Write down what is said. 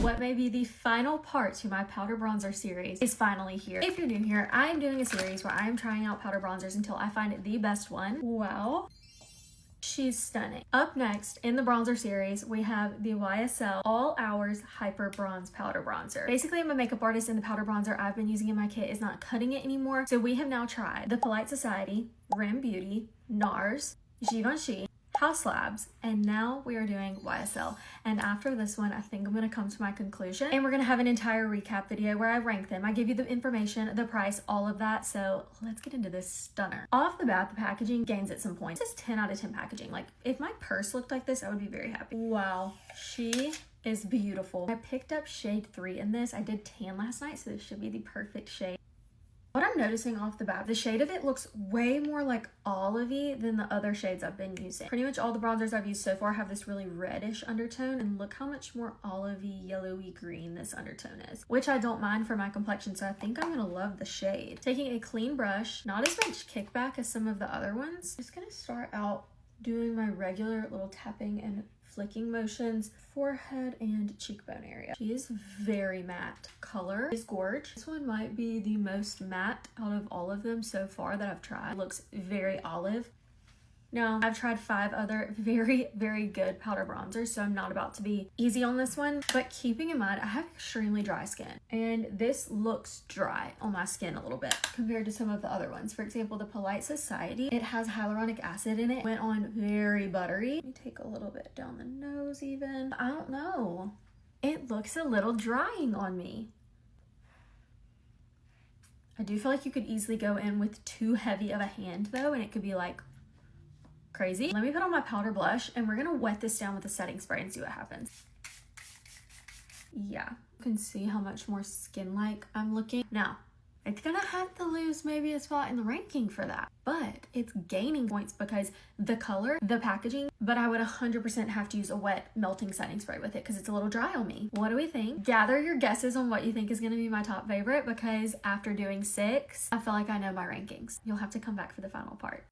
What may be the final part to my powder bronzer series is finally here. If you're new here, I'm doing a series where I'm trying out powder bronzers until I find the best one. Wow. She's stunning. Up next in the bronzer series, we have the YSL All Hours Hyper Bronze Powder Bronzer. Basically, I'm a makeup artist and the powder bronzer I've been using in my kit is not cutting it anymore. So we have now tried the Polite Society, Rim Beauty, NARS, Givenchy, House Labs, and now we are doing YSL. And after this one, I think I'm gonna come to my conclusion and we're gonna have an entire recap video where I rank them. I give you the information, the price, all of that. So let's get into this stunner. Off the bat, the packaging gains it some points. This is 10 out of 10 packaging. Like, if my purse looked like this, I would be very happy. Wow, she is beautiful. I picked up shade 3 in this. I did tan last night, so this should be the perfect shade. What I'm noticing off the bat, the shade of it looks way more like olive-y than the other shades I've been using. Pretty much all the bronzers I've used so far have this really reddish undertone, and look how much more olive-y, yellowy green this undertone is, which I don't mind for my complexion, so I think I'm gonna love the shade. Taking a clean brush, not as much kickback as some of the other ones. Just gonna start out doing my regular little tapping and flicking motions, forehead and cheekbone area. She is very matte. Color is gorgeous. This one might be the most matte out of all of them so far that I've tried. It looks very olive. Now, I've tried 5 other very, very good powder bronzers, so I'm not about to be easy on this one. But keeping in mind, I have extremely dry skin, and this looks dry on my skin a little bit compared to some of the other ones. For example, the Polite Society, it has hyaluronic acid in it. Went on very buttery. Let me take a little bit down the nose even. I don't know. It looks a little drying on me. I do feel like you could easily go in with too heavy of a hand though, and it could be like crazy. Let me put on my powder blush and we're gonna wet this down with a setting spray and see what happens. Yeah, you can see how much more skin-like I'm looking. Now, it's gonna have to lose maybe a spot in the ranking for that, but it's gaining points because the color, the packaging, but I would 100% have to use a wet melting setting spray with it because it's a little dry on me. What do we think? Gather your guesses on what you think is gonna be my top favorite, because after doing 6, I feel like I know my rankings. You'll have to come back for the final part.